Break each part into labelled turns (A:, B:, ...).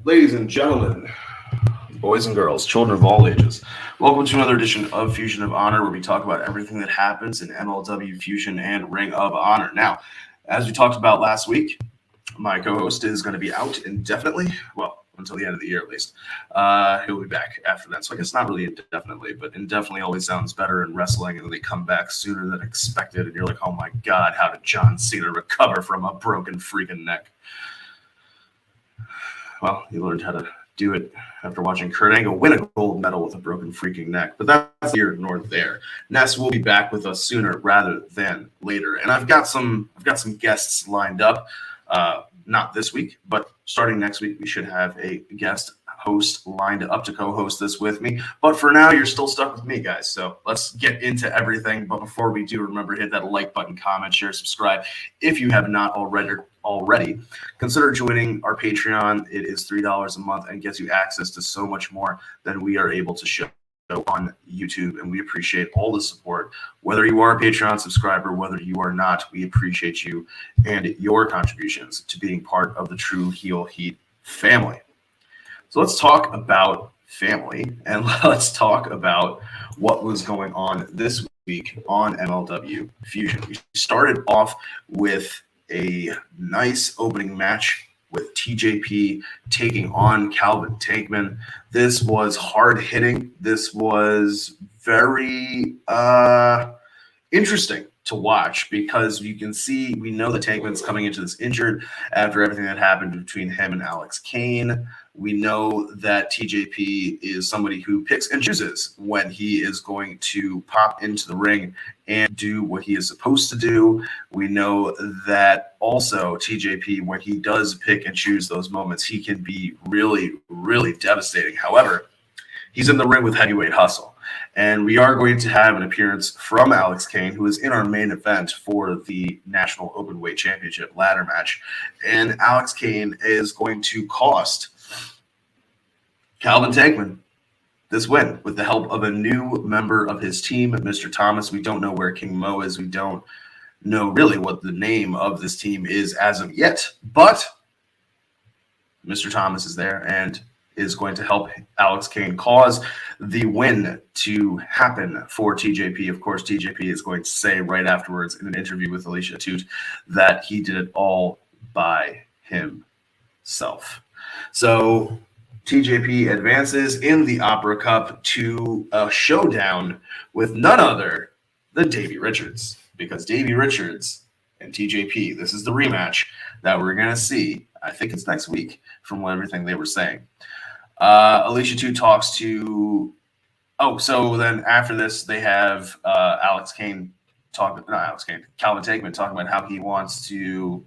A: Ladies and gentlemen, boys and girls, children of all ages, welcome to another edition of Fusion of Honor, where we talk about everything that happens in MLW Fusion and Ring of Honor. Now, as we talked about last week, my co-host is going to be out indefinitely. Well, until the end of the year at least. He'll be back after that. So I guess not really indefinitely, but indefinitely always sounds better in wrestling, and then they come back sooner than expected, and you're like, oh my God, how did John Cena recover from a broken freaking neck? Well, he learned how to do it after watching Kurt Angle win a gold medal with a broken freaking neck. But that's here nor there. Ness will be back with us sooner rather than later. And I've got some guests lined up. Not this week, but starting next week, we should have a guest host lined up to co-host this with me. But for now, you're still stuck with me, guys. So let's get into everything. But before we do, remember, hit that like button, comment, share, subscribe. If you have not already, consider joining our Patreon. It is $3 a month and gets you access to so much more than we are able to show on YouTube, and we appreciate all the support. Whether you are a Patreon subscriber, whether you are not, we appreciate you and your contributions to being part of the True Heel Heat family. So let's talk about family, and let's talk about what was going on this week on MLW Fusion. We started off with a nice opening match with TJP taking on Calvin Tankman. This was hard hitting. This was very interesting to watch because you can see, we know that Tankman's coming into this injured after everything that happened between him and Alex Kane. We know that TJP is somebody who picks and chooses when he is going to pop into the ring and do what he is supposed to do. We know that also TJP, when he does pick and choose those moments, he can be really, really devastating. However, he's in the ring with Heavyweight Hustle. And we are going to have an appearance from Alex Kane, who is in our main event for the National Openweight Championship ladder match. And Alex Kane is going to cost Calvin Tankman this win with the help of a new member of his team, Mr. Thomas. We don't know where King Mo is. We don't know really what the name of this team is as of yet. But Mr. Thomas is there and is going to help Alex Kane cause the win to happen for TJP. Of course, TJP is going to say right afterwards in an interview with Alicia Toot that he did it all by himself. So TJP advances in the Opera Cup to a showdown with none other than Davey Richards, because Davey Richards and TJP, this is the rematch that we're going to see. I think it's next week from everything they were saying. Alicia Toot talks to so then after this they have Calvin Tankman talking about how he wants to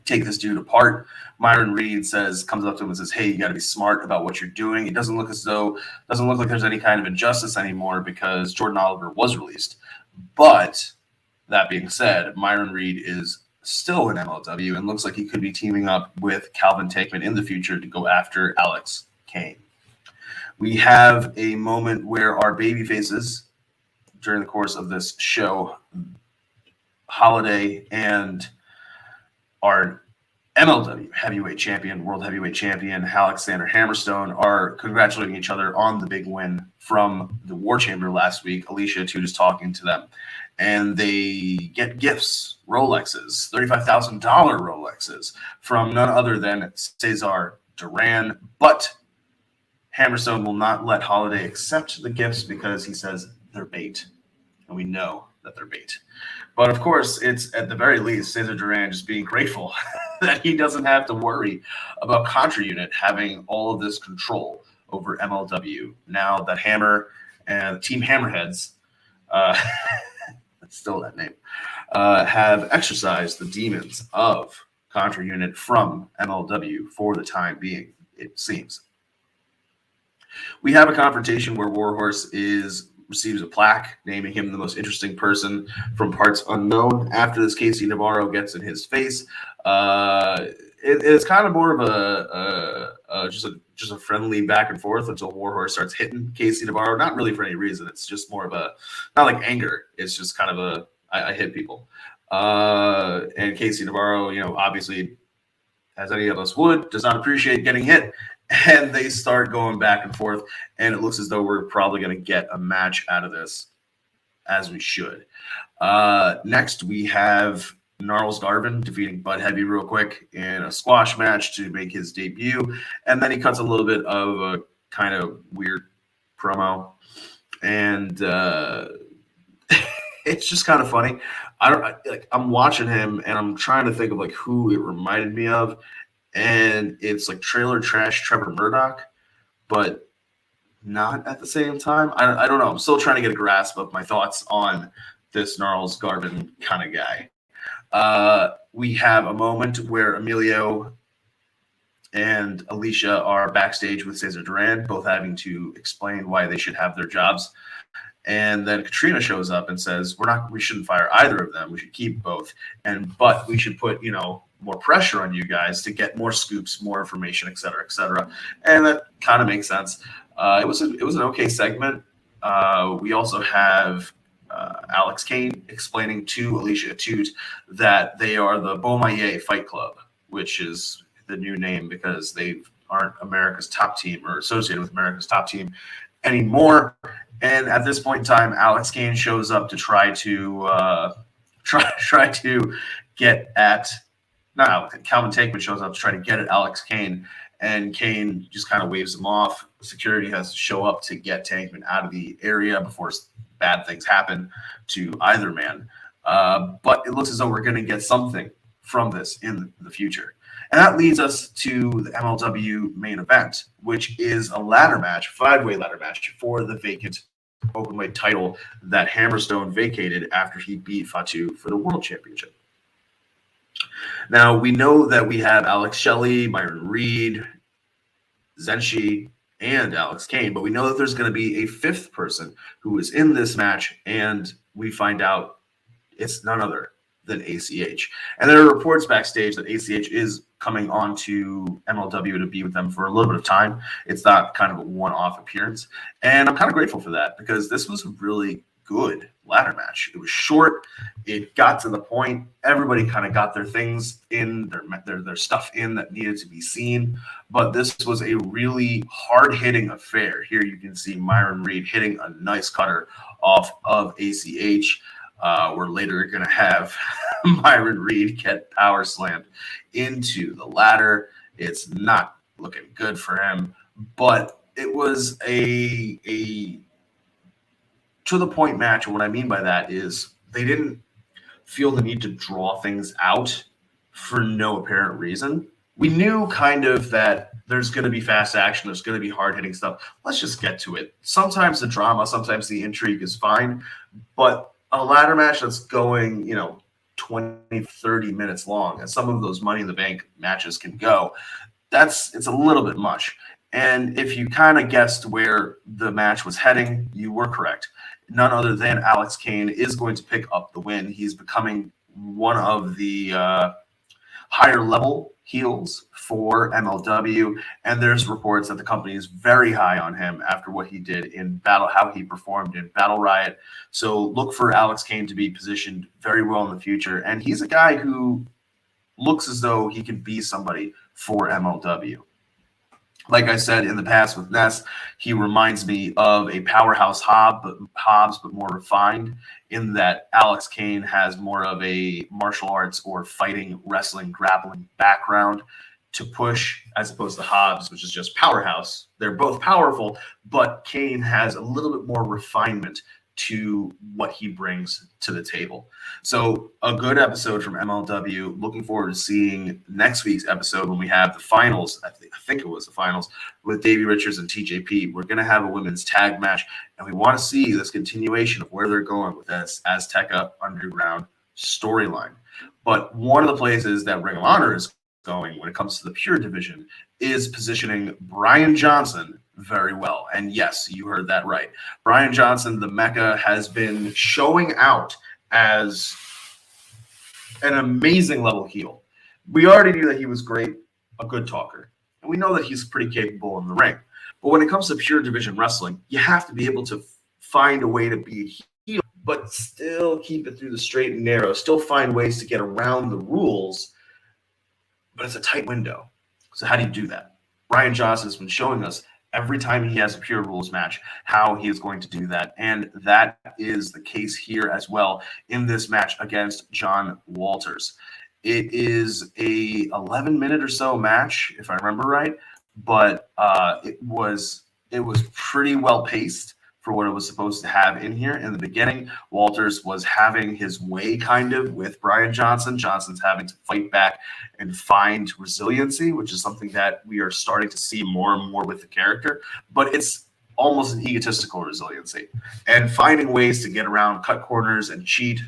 A: take this dude apart. Myron Reed comes up to him and says, hey, you got to be smart about what you're doing. It doesn't look like there's any kind of injustice anymore because Jordan Oliver was released. But that being said, Myron Reed is still in MLW and looks like he could be teaming up with Calvin Tankman in the future to go after Alex Kane. We have a moment where our baby faces during the course of this show, Holiday and our MLW heavyweight champion, world heavyweight champion, Alexander Hammerstone, are congratulating each other on the big win from the War Chamber last week. Alicia Toot is talking to them, and they get gifts, Rolexes, $35,000 Rolexes from none other than Cesar Duran. But Hammerstone will not let Holiday accept the gifts because he says they're bait, and we know that they're bait. But of course, it's at the very least Cesar Duran just being grateful that he doesn't have to worry about Contra Unit having all of this control over MLW now that Hammer and Team Hammerheads, that's still that name, have exorcised the demons of Contra Unit from MLW for the time being, it seems. We have a confrontation where Warhorse receives a plaque naming him the most interesting person from Parts Unknown. After this, Casey Navarro gets in his face. It's kind of more of just a friendly back and forth until Warhorse starts hitting Casey Navarro. Not really for any reason. It's just more of not like anger. It's just kind of I hit people. And Casey Navarro, obviously as any of us would, does not appreciate getting hit. And they start going back and forth, and it looks as though we're probably going to get a match out of this, as we should. Next, we have Gnarls Garvin defeating Bud Heavy real quick in a squash match to make his debut, and then he cuts a little bit of a kind of weird promo, and it's just kind of funny. I'm watching him, and I'm trying to think of like who it reminded me of. And it's like trailer trash Trevor Murdoch, but not at the same time. I don't know. I'm still trying to get a grasp of my thoughts on this Gnarls Garvin kind of guy. We have a moment where Emilio and Alicia are backstage with Cesar Duran, both having to explain why they should have their jobs. And then Katrina shows up and says, we shouldn't fire either of them. We should keep both. But we should put, more pressure on you guys to get more scoops, more information, et cetera, et cetera. And that kind of makes sense. It was an okay segment. We also have Alex Kane explaining to Alicia Atout that they are the Beaumaye Fight Club, which is the new name because they aren't America's top team or associated with America's top team anymore. And at this point in time, Alex Kane shows up to try to get at. No, Calvin Tankman shows up to try to get at Alex Kane, and Kane just kind of waves him off. Security has to show up to get Tankman out of the area before bad things happen to either man. But it looks as though we're going to get something from this in the future. And that leads us to the MLW main event, which is a ladder match, 5-way ladder match for the vacant openweight title that Hammerstone vacated after he beat Fatu for the World Championship. Now, we know that we have Alex Shelley, Myron Reed, Zenshi, and Alex Kane, but we know that there's going to be a fifth person who is in this match, and we find out it's none other than ACH. And there are reports backstage that ACH is coming on to MLW to be with them for a little bit of time. It's not kind of a one-off appearance, and I'm kind of grateful for that because this was a really good ladder match. It was short. It got to the point. Everybody kind of got their things in, their stuff in that needed to be seen. But this was a really hard-hitting affair. Here you can see Myron Reed hitting a nice cutter off of ACH. We're later going to have Myron Reed get power slammed into the ladder. It's not looking good for him, but it was a to-the-point match, and what I mean by that is they didn't feel the need to draw things out for no apparent reason. We knew kind of that there's going to be fast action, there's going to be hard-hitting stuff. Let's just get to it. Sometimes the drama, sometimes the intrigue is fine, but a ladder match that's going, 20, 30 minutes long, and some of those Money in the Bank matches can go, it's a little bit much. And if you kind of guessed where the match was heading, you were correct. None other than Alex Kane is going to pick up the win. He's becoming one of the higher level heels for MLW, and there's reports that the company is very high on him after what he did in battle, how he performed in Battle Riot. So look for Alex Kane to be positioned very well in the future, and he's a guy who looks as though he could be somebody for MLW. Like I said in the past with Ness, he reminds me of a powerhouse Hobbs, but more refined, in that Alex Kane has more of a martial arts or fighting, wrestling, grappling background to push, as opposed to Hobbs, which is just powerhouse. They're both powerful, but Kane has a little bit more refinement to what he brings to the table. So a good episode from MLW. Looking forward to seeing next week's episode when we have the finals. I think it was the finals with Davey Richards and TJP. We're going to have a women's tag match, and we want to see this continuation of where they're going with this Azteca Underground storyline. But one of the places that Ring of Honor is going when it comes to the pure division is positioning Brian Johnson very well. And yes, you heard that right. Brian Johnson, the Mecca, has been showing out as an amazing level heel. We already knew that he was great, a good talker. And we know that he's pretty capable in the ring. But when it comes to pure division wrestling, you have to be able to find a way to be a heel, but still keep it through the straight and narrow, still find ways to get around the rules, but it's a tight window. So how do you do that? Brian Johnson has been showing us every time he has a Pure Rules match how he is going to do that, and that is the case here as well in this match against John Walters. It is a 11-minute or so match, if I remember right, but it was pretty well paced for what it was supposed to have in here. In the beginning, Walters was having his way kind of with Brian Johnson. Johnson's having to fight back and find resiliency, which is something that we are starting to see more and more with the character. But it's almost an egotistical resiliency. And finding ways to get around, cut corners, and cheat.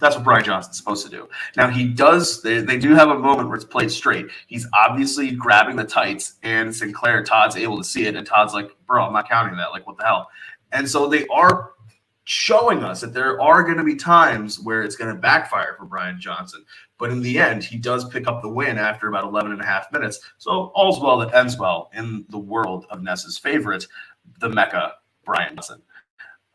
A: That's what Brian Johnson's supposed to do. Now, he does, they do have a moment where it's played straight. He's obviously grabbing the tights, and Todd's able to see it, and Todd's like, bro, I'm not counting that. Like, what the hell? And so they are showing us that there are going to be times where it's going to backfire for Brian Johnson. But in the end, he does pick up the win after about 11 and a half minutes. So all's well that ends well in the world of Ness's favorite, the Mecha, Brian Johnson.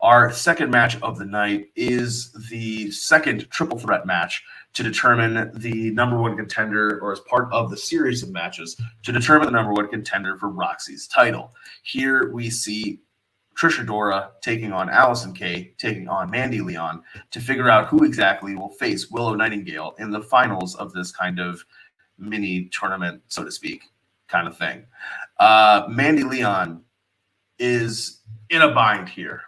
A: Our second match of the night is the second triple threat match to determine the number one contender, or as part of the series of matches to determine the number one contender for Roxy's title. Here we see Trish Adora taking on Allison Kay, taking on Mandy Leon to figure out who exactly will face Willow Nightingale in the finals of this kind of mini tournament, so to speak, kind of thing. Mandy Leon is in a bind here.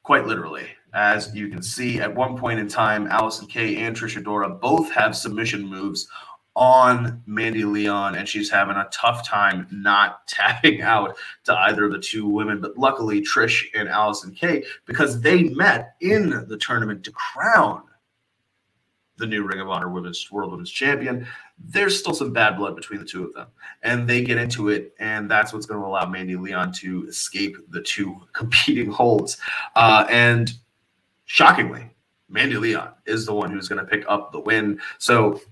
A: Quite literally. As you can see, at one point in time, Allison Kay and Trish Adora both have submission moves on Mandy Leon, and she's having a tough time not tapping out to either of the two women. But luckily, Trish and Allison Kay, because they met in the tournament to crown the new Ring of Honor World Women's Champion, there's still some bad blood between the two of them. And they get into it, and that's what's going to allow Mandy Leon to escape the two competing holds. And shockingly, Mandy Leon is the one who's going to pick up the win. So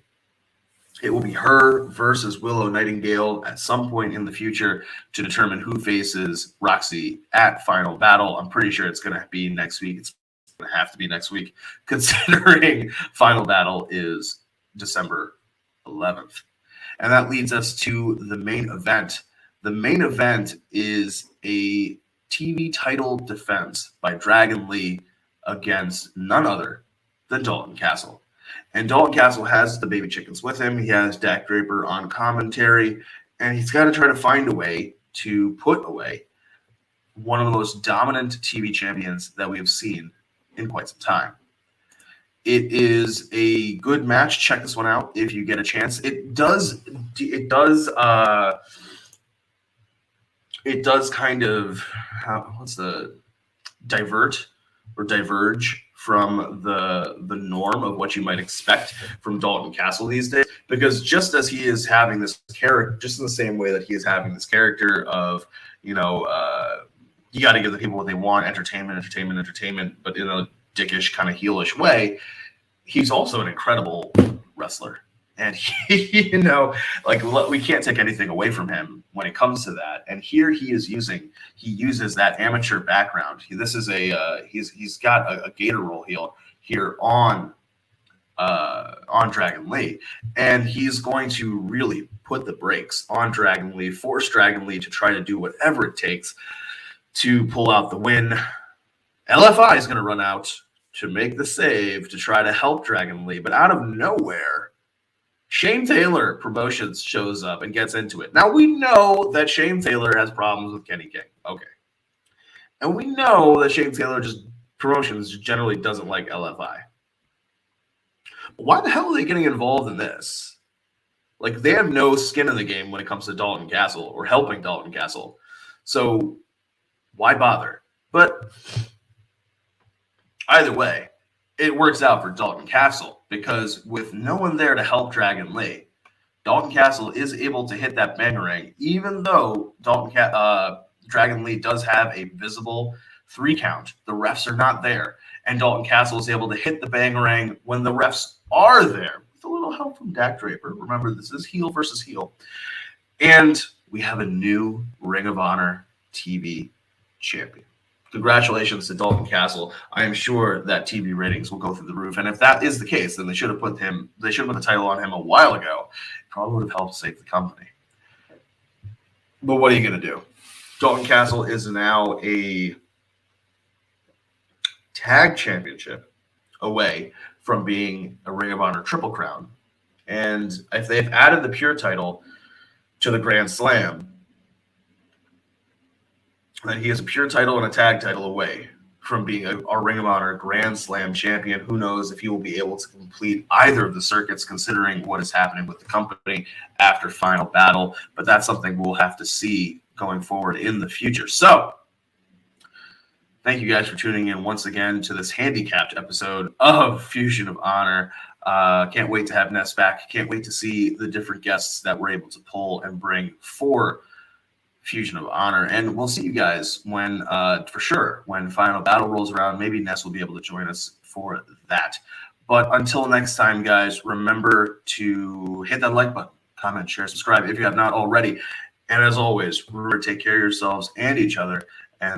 A: it will be her versus Willow Nightingale at some point in the future to determine who faces Roxy at Final Battle. I'm pretty sure it's going to be next week. It's going to have to be next week, considering Final Battle is December 11th. And that leads us to the main event. The main event is a TV title defense by Dragon Lee against none other than Dalton Castle. And Dalton Castle has the baby chickens with him. He has Dak Draper on commentary, and he's got to try to find a way to put away one of the most dominant TV champions that we have seen in quite some time. It is a good match. Check this one out if you get a chance. It does kind of diverge from the norm of what you might expect from Dalton Castle these days, because just as he is having this character, just in the same way that he is having this character of, you got to give the people what they want, entertainment, but in a dickish kind of heelish way, he's also an incredible wrestler. And he, we can't take anything away from him when it comes to that. And here he uses that amateur background. He's got a gator roll heel here on Dragon Lee, and he's going to really put the brakes on Dragon Lee, force Dragon Lee to try to do whatever it takes to pull out the win. LFI is going to run out to make the save to try to help Dragon Lee, but out of nowhere, Shane Taylor Promotions shows up and gets into it. Now, we know that Shane Taylor has problems with Kenny King. Okay. And we know that Shane Taylor Promotions generally doesn't like LFI. But why the hell are they getting involved in this? Like, they have no skin in the game when it comes to Dalton Castle or helping Dalton Castle. So why bother? But either way, it works out for Dalton Castle, because with no one there to help Dragon Lee, Dalton Castle is able to hit that bangerang, even though Dragon Lee does have a visible 3 count. The refs are not there, and Dalton Castle is able to hit the bangerang when the refs are there, with a little help from Dak Draper. Remember, this is heel versus heel. And we have a new Ring of Honor TV champion. congratulations to Dalton Castle. I am sure that TV ratings will go through the roof. And if that is the case, then they should have put the title on him a while ago. It probably would have helped save the company. But what are you going to do? Dalton Castle is now a tag championship away from being a Ring of Honor Triple Crown. And if they've added the Pure title to the Grand Slam, then he has a Pure title and a tag title away from being a Ring of Honor Grand Slam champion. Who knows if he will be able to complete either of the circuits, considering what is happening with the company after Final Battle. But that's something we'll have to see going forward in the future. So thank you guys for tuning in once again to this handicapped episode of Fusion of Honor. Can't wait to have Ness back. Can't wait to see the different guests that we're able to pull and bring for Fusion of Honor. And we'll see you guys when, for sure, when Final Battle rolls around. Maybe Ness will be able to join us for that. But until next time, guys, remember to hit that like button, comment, share, subscribe if you have not already. And as always, remember to take care of yourselves and each other. And